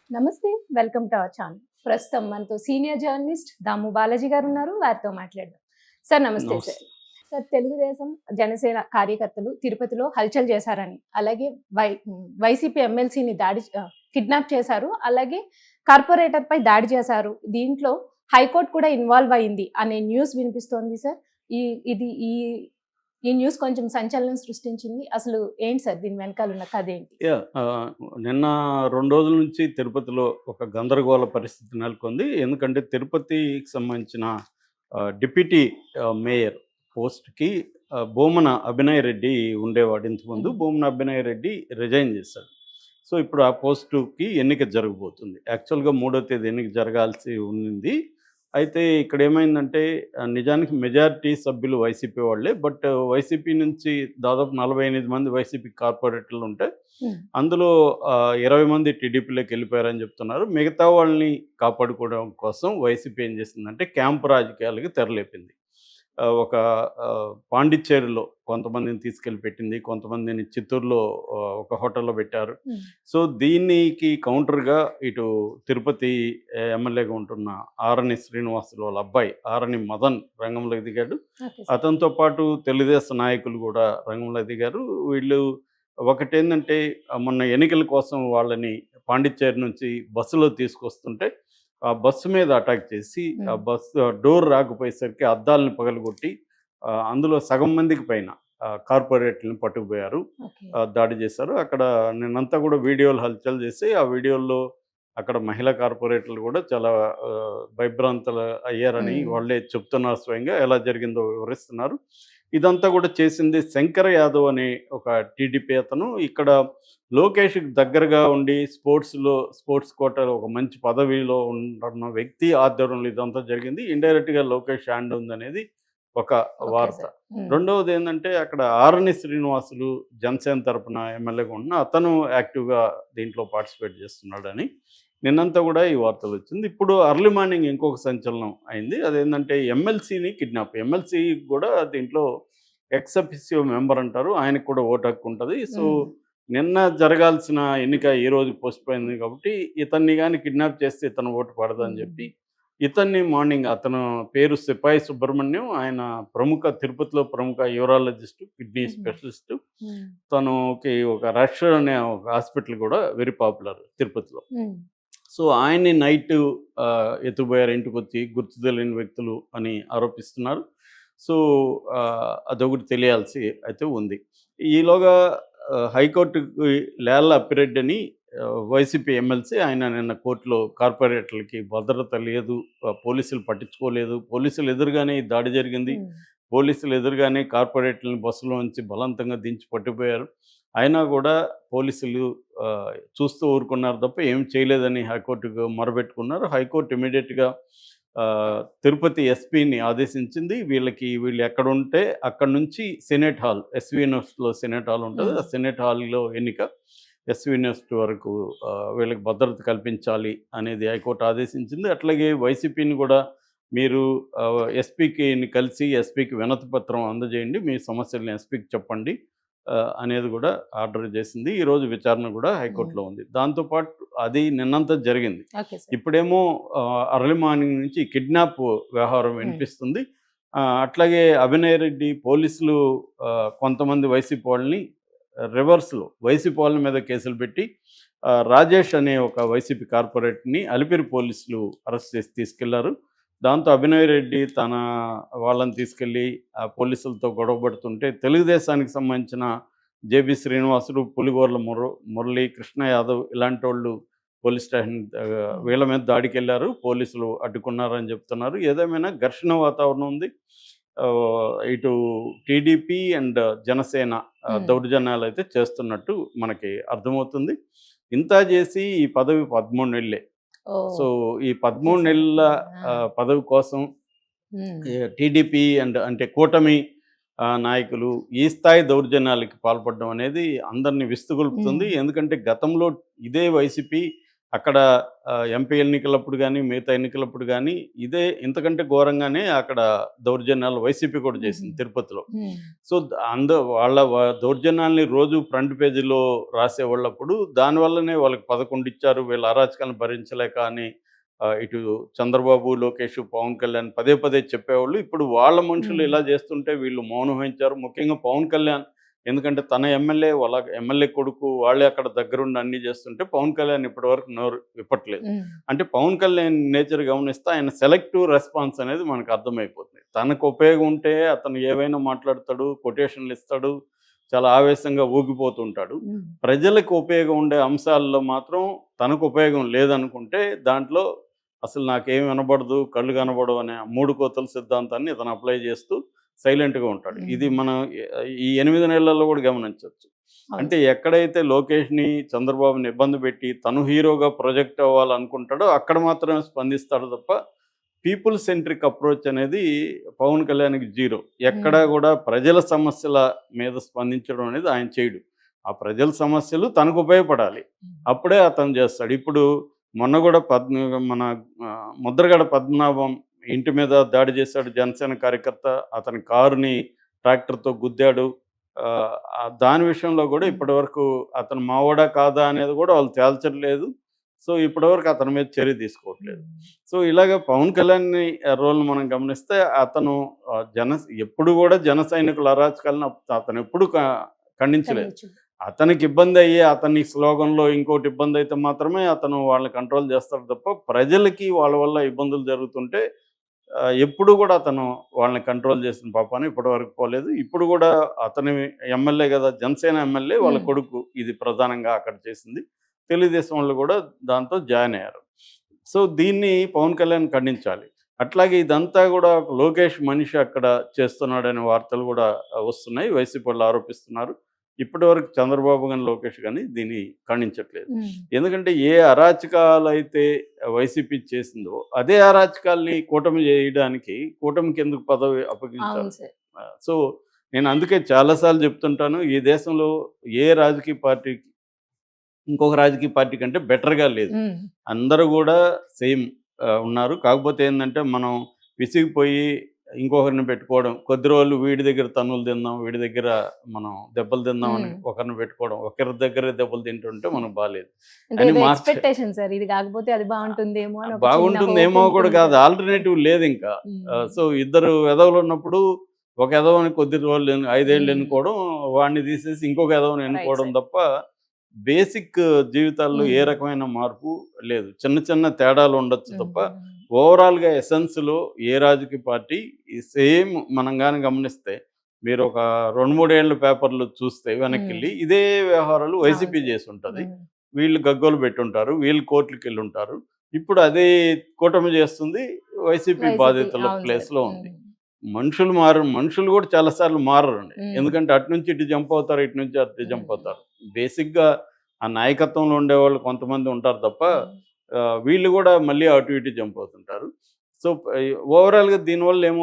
నమస్తే. Welcome to our channel. ప్రస్తుతం మనతో సీనియర్ జర్నలిస్ట్ దాము బాలాజీ గారు ఉన్నారు. వారితో మాట్లాడదాం. సార్ నమస్తే సార్. నమస్తే. సార్ తెలుగుదేశం, జనసేన కార్యకర్తలు తిరుపతిలో హల్చల్ చేశారని, అలాగే వైసీపీ ఎమ్మెల్సీని కిడ్నాప్ చేశారు. అలాగే కార్పొరేటర్‌పై దాడి చేశారు. దీంట్లో హైకోర్ట్ కూడా ఇన్వాల్వ్ అయింది అనే న్యూస్ వినిపిస్తోంది సార్. ఈ ఇది ఈ ఈ న్యూస్ కొంచెం సంచలనం సృష్టించింది. అసలు ఏంటి సార్ దీని వెనకాల ఉన్న కథ ఏంటి? నిన్న 2 రోజుల నుంచి తిరుపతిలో ఒక గందరగోళ పరిస్థితి నెలకొంది. ఎందుకంటే తిరుపతికి సంబంధించిన డిప్యూటీ మేయర్ పోస్ట్‌కి బూమన అభినయ్ రెడ్డి ఉండేవాడు ఇంతకుముందు. బూమన అభినయ్ రెడ్డి రిజైన్ చేశాడు. సో, ఇప్పుడు ఆ పోస్టుకి ఎన్నిక జరగబోతుంది. యాక్చువల్‌గా 3వ తేదీ ఎన్నిక జరగాల్సి ఉంది. అయితే ఇక్కడ ఏమైందంటే నిజానికి మెజారిటీ సభ్యులు వైసీపీ వాళ్ళే. బట్ వైసీపీ నుంచి దాదాపు 48 మంది వైసీపీ కార్పొరేటర్లు ఉంటే హ్మ్. అందులో 20 మంది టీడీపీలోకి వెళ్ళిపోయారని చెప్తున్నారు. మిగతా వాళ్ళని కాపాడుకోవడం కోసం వైసీపీ ఏం చేసిందంటే క్యాంపు రాజకీయాలకి తెరలేపింది. ఒక పాండిచ్చేరిలో కొంతమందిని తీసుకెళ్ళి పెట్టింది. కొంతమందిని చిత్తూరులో ఒక హోటల్‌లో పెట్టారు. హ్మ్. సో, దీనికి కౌంటర్‌గా ఇటు తిరుపతి ఎమ్మెల్యేగా ఉంటున్న ఆరణి శ్రీనివాసులు వాళ్ళ అబ్బాయి ఆరణి మదన్ రంగంలోకి దిగాడు. Okay sir. అతనితో పాటు తెలుగుదేశం నాయకులు కూడా రంగంలోకి దిగారు. వీళ్ళు ఒకటేందంటే మొన్న ఎన్నికల కోసం వాళ్ళని పాండిచ్చేరి నుంచి బస్సులో తీసుకొస్తుంటే ఆ బస్సు మీద అటాక్ చేసి ఆ బస్సు డోర్ రాకపోయేసరికి అద్దాలను పగలగొట్టి అందులో సగం మందికి పైన కార్పొరేట్‌లని పట్టుకుపోయారు. ఓకే. దాడి చేశారు. అక్కడ నిన్నంతా కూడా వీడియోలు హల్చల్ చేసి ఆ వీడియోల్లో అక్కడ మహిళా కార్పొరేటర్లు కూడా చాలా భయభ్రాంతులు అయ్యారని హ్మ్. వాళ్ళే చెప్తున్నారు స్వయంగా. ఎలా జరిగిందో వివరిస్తున్నారు. ఇదంతా కూడా చేసింది శంకర్ యాదవ్ అనే ఒక టీడీపీ అతను. ఇక్కడ లోకేష్‌కి దగ్గరగా ఉండి స్పోర్ట్స్ కోటాలో ఒక మంచి పదవిలో ఉంటున్న వ్యక్తి ఆధ్వర్యంలో ఇదంతా జరిగింది. ఇండైరెక్ట్‌గా లోకేష్ హ్యాండ్ ఉందనేది ఒక ఓకే వార్త. సార్. హ్మ్. రెండవదేందంటే అక్కడ ఆరణి శ్రీనివాసులు జనసేన తరపున ఎమ్మెల్యేగా ఉన్న అతను యాక్టివ్‌గా దీంట్లో పార్టిసిపేట్ చేస్తున్నాడని నిన్నంతా కూడా ఈ వార్తలొచ్చింది. ఇప్పుడు అర్లీ మార్నింగ్ ఇంకొక సంచలనం అయింది. అదేంటంటే ఎమ్మెల్సీని కిడ్నాప్. ఎమ్మెల్సీ కూడా దీంట్లో ఎక్స్ అఫిసియో మెంబర్ అంటారు. ఆయనకు కూడా ఓటు హక్కు ఉంటది. సో, హ్మ్. నిన్న జరగాల్సిన ఎన్నిక ఈ రోజు పోస్ట్‌పోన్ అయింది కాబట్టి ఇతన్ని గాని కిడ్నాప్ చేస్తే ఇతను ఓటు పడదని హ్మ్. చెప్పి ఇతన్ని మార్నింగ్ అతను పేరు సిపాయి సుబ్రహ్మణ్యం. ఆయన తిరుపతిలో ప్రముఖ యూరాలజిస్టు, కిడ్నీ హుహు. స్పెషలిస్టు. హ్మ్. తనుకి ఒక రష్ అనే ఒక హాస్పిటల్ కూడా వెరీ పాపులర్ తిరుపతిలో. హ్మ్. సో, ఆయన్ని నైటు ఎత్తుకుపోయారు ఇంటికొచ్చి గుర్తు తెలియని వ్యక్తులు అని ఆరోపిస్తున్నారు. సో, అదొకటి తెలియాల్సి అయితే ఉంది. ఈలోగా హైకోర్టుకి లేళ్ల అప్పిరెడ్డి అని వైసీపీ ఎమ్మెల్సీ ఆయన నిన్న కోర్టులో కార్పొరేటర్లకి భద్రత లేదు, పోలీసులు పట్టించుకోలేదు, పోలీసులు ఎదురుగానే ఈ దాడి జరిగింది. హ్మ్. పోలీసులు ఎదురుగానే కార్పొరేటర్లని బస్సులోంచి బలవంతంగా దించి పట్టుకుపోయారు. అయినా కూడా పోలీసులు చూస్తూ ఊరుకున్నారు తప్ప ఏం చేయలేదని హైకోర్టుకు మొరబెట్టుకున్నారు. హైకోర్టు ఇమ్మీడియేట్‌గా తిరుపతి ఎస్పీని ఆదేశించింది. వీళ్ళు ఎక్కడుంటే అక్కడి నుంచి సెనేట్ హాల్, ఎస్‌వి యూనివర్సిటీలో సెనేట్ హాల్ ఉంటది. హ్మ్. ఆ సెనేట్ హాల్‌లో ఎన్నిక. ఎస్‌వి యూనివర్సిటీ వరకు వీళ్ళకి భద్రత కల్పించాలి అనేది హైకోర్టు ఆదేశించింది. అట్లాగే వైసీపీని కూడా మీరు కలిసి ఎస్పీకి వినతి పత్రం అందజేయండి. మీ సమస్యల్ని ఎస్పీకి చెప్పండి అనేది కూడా ఆర్డర్ చేసింది. ఈరోజు విచారణ కూడా హ్మ్. హైకోర్టులో ఉంది. దాంతో పాటు అది నిన్నంతా జరిగింది. Okay sir. ఇప్పుడేమో అర్లీ మార్నింగ్ నుంచి కిడ్నాప్ వ్యవహారం హ్మ్. వినిపిస్తుంది. అట్లాగే అభినయ్ రెడ్డి పోలీసులు కొంతమంది వైసీపీ వాళ్ళని రివర్స్‌లో వైసీపీ వాళ్ళ మీద కేసులు పెట్టి రాజేష్ అనే ఒక వైసీపీ కార్పొరేట్‌ని అలిపిరి పోలీసులు అరెస్ట్ చేసి తీసుకెళ్లారు. దాంతో అభినయ్ రెడ్డి తన వాళ్ళని తీసుకెళ్ళి పోలీసులతో గొడవ పడుతుంటే తెలుగుదేశానికి సంబంధించిన జేబీ శ్రీనివాసులు, పులిగోర్ల మురళి, కృష్ణ యాదవ్ ఇలాంటోళ్ళు పోలీస్ స్టేషన్ హ్మ్. వీళ్ళ మీద దాడికెళ్లారు. పోలీసులు అడ్డుకున్నారని చెప్తున్నారు. ఏదేమైనా ఘర్షణ వాతావరణం ఉంది. ఇటు టీడీపీ అండ్ జనసేన హ్మ్. దౌర్జన్యాలైతే చేస్తున్నట్టు మనకి అర్థమవుతుంది. ఇంత చేసి ఈ పదవి 13 నెలలే. ఓహ్! సో, ఈ ఓకే 13 సార్. నెలల ఓకే. ఆ! పదవి కోసం హ్మ్. టీడీపీ అంటే కూటమి నాయకులు ఈ స్థాయి దౌర్జన్యాలకి పాల్పడడం అనేది అందరిని హ్మ్. విస్తుగొలుపుతుంది. ఎందుకంటే గతంలో ఇదే వైసీపీ అక్కడ ఎంపీ ఎన్నికలప్పుడు కానీ మిగతా ఎన్నికలప్పుడు కానీ ఇదే ఇంతకంటే ఘోరంగానే అక్కడ దౌర్జన్యాలు వైసీపీ కూడా చేసింది తిరుపతిలో. సో దౌర్జన్యాల్ని రోజు ఫ్రంట్ పేజీలో రాసేవాళ్ళప్పుడు దానివల్లనే వాళ్ళకి 11 ఇచ్చారు, వీళ్ళ అరాచకాలను భరించలేక అని ఇటు చంద్రబాబు, లోకేష్, పవన్ కళ్యాణ్ పదే పదే చెప్పేవాళ్ళు. ఇప్పుడు వాళ్ళ మనుషులు ఇలా చేస్తుంటే వీళ్ళు మౌనం వహించారు. ముఖ్యంగా పవన్ కళ్యాణ్, ఎందుకంటే తన ఎమ్మెల్యే, వాళ్ళ ఎమ్మెల్యే కొడుకు వాళ్ళే అక్కడ దగ్గరుండి అన్నీ చేస్తుంటే పవన్ కళ్యాణ్ ఇప్పటివరకు నోరు విప్పట్లేదు. అంటే పవన్ కళ్యాణ్ నేచర్ గమనిస్తే ఆయన సెలెక్టివ్ రెస్పాన్స్ అనేది మనకు అర్థమైపోతుంది. తనకు ఉపయోగం ఉంటే అతను ఏవైనా మాట్లాడతాడు, కొటేషన్లు ఇస్తాడు, చాలా ఆవేశంగా ఊగిపోతుంటాడు. ప్రజలకు ఉపయోగం ఉండే అంశాల్లో మాత్రం తనకు ఉపయోగం లేదనుకుంటే దాంట్లో అసలు నాకేం వినబడదు, కళ్ళు కనబడవు అనే 3 కోతల సిద్ధాంతాన్ని ఇతను అప్లై చేస్తూ సైలెంట్గా ఉంటాడు. ఇది మనం ఈ 8 నెలల్లో కూడా గమనించవచ్చు. అంటే ఎక్కడైతే లోకేష్ని, చంద్రబాబుని ఇబ్బంది పెట్టి తను హీరోగా ప్రొజెక్ట్ అవ్వాలనుకుంటాడో అక్కడ మాత్రమే స్పందిస్తాడు తప్ప పీపుల్ సెంట్రిక్ అప్రోచ్ అనేది పవన్ కళ్యాణ్కి జీరో. ఎక్కడా కూడా ప్రజల సమస్యల మీద స్పందించడం అనేది ఆయన చేయడు. ఆ ప్రజల సమస్యలు తనకు ఉపయోగపడాలి, అప్పుడే అతను చేస్తాడు. ఇప్పుడు మొన్న కూడా మన ముద్రగడ పద్మనాభం ఇంటి మీద దాడి చేశాడు జనసేన కార్యకర్త, అతని కారుని ట్రాక్టర్తో గుద్దాడు. దాని విషయంలో కూడా ఇప్పటివరకు అతను మావోడా కాదా అనేది కూడా వాళ్ళు తేల్చట్లేదు. సో ఇప్పటివరకు అతని మీద చర్య తీసుకోవట్లేదు. సో ఇలాగ పవన్ కళ్యాణ్ రోల్ మనం గమనిస్తే అతను ఎప్పుడు కూడా జన సైనికుల అరాచకాలను అతను ఎప్పుడు ఖండించలేదు. అతనికి ఇబ్బంది అయ్యి అతని స్లోగన్లో ఇంకోటి ఇబ్బంది అయితే మాత్రమే అతను వాళ్ళని కంట్రోల్ చేస్తాడు తప్ప ప్రజలకి వాళ్ళ వల్ల ఇబ్బందులు జరుగుతుంటే ఎప్పుడు కూడా అతను వాళ్ళని కంట్రోల్ చేసిన పాపాన్ని ఇప్పటివరకు పోలేదు. ఇప్పుడు కూడా అతని ఎమ్మెల్యే కదా, జనసేన ఎమ్మెల్యే వాళ్ళ కొడుకు ఇది ప్రధానంగా అక్కడ చేసింది. తెలుగుదేశం వాళ్ళు కూడా దాంతో జాయిన్ అయ్యారు. సో దీన్ని పవన్ కళ్యాణ్ ఖండించాలి. అట్లాగే ఇదంతా కూడా లోకేష్ మనిషి అక్కడ చేస్తున్నాడనే వార్తలు కూడా వస్తున్నాయి, వైసీపీ వాళ్ళు ఆరోపిస్తున్నారు. ఇప్పటివరకు చంద్రబాబు కానీ లోకేష్ కానీ దీన్ని ఖండించట్లేదు. ఎందుకంటే ఏ అరాచకాలు అయితే వైసీపీ చేసిందో అదే అరాచకాల్ని కూటమి చేయడానికి కూటమికి ఎందుకు పదవి అప్పగించారు? సో నేను అందుకే చాలాసార్లు చెప్తుంటాను, ఈ దేశంలో ఏ రాజకీయ పార్టీకి ఇంకొక రాజకీయ పార్టీ కంటే బెటర్గా లేదు. అందరూ కూడా సేమ్ ఉన్నారు. కాకపోతే ఏంటంటే మనం విసిగిపోయి ఇంకొకరిని పెట్టుకోవడం, కొద్ది రోజులు వీడి దగ్గర తన్నులు తిందాం, వీడి దగ్గర మనం దెబ్బలు తిందాం అని ఒకరిని పెట్టుకోవడం, ఒకరి దగ్గర దెబ్బలు తింటుంటే మనకు బాగాలేదు బాగుంటుందేమో కూడా కాదు, ఆల్టర్నేటివ్ లేదు ఇంకా. సో ఇద్దరు ఎదవలు ఉన్నప్పుడు ఒక ఎదవని కొద్ది రోజులు 5 ఏళ్ళు ఎన్నుకోవడం, వాడిని తీసేసి ఇంకొక ఎదవని ఎన్నుకోవడం తప్ప బేసిక్ జీవితాల్లో ఏ రకమైన మార్పు లేదు. చిన్న చిన్న తేడాలు ఉండొచ్చు తప్ప ఓవరాల్గా ఎసెన్స్లో ఏ రాజకీయ పార్టీ సేమ్ మనం కానీ గమనిస్తే మీరు ఒక 2-3 ఏళ్ళ పేపర్లు చూస్తే వెనక్కి వెళ్ళి ఇదే వ్యవహారాలు వైసీపీ చేసి ఉంటుంది. వీళ్ళు గగ్గోలు పెట్టుంటారు, వీళ్ళు కోర్టులకు వెళ్ళి ఉంటారు. ఇప్పుడు అదే కూటమి చేస్తుంది, వైసీపీ బాధితుల ప్లేస్లో ఉంది. మనుషులు కూడా చాలాసార్లు మారండి. ఎందుకంటే అటు నుంచి ఇటు జంప్ అవుతారు, ఇటు నుంచి అటు జంప్ అవుతారు. బేసిక్గా ఆ నాయకత్వంలో ఉండేవాళ్ళు కొంతమంది ఉంటారు తప్ప వీళ్ళు కూడా మళ్ళీ అటు ఇటు జంప్ అవుతుంటారు. సో ఓవరాల్గా దీనివల్ల ఏమో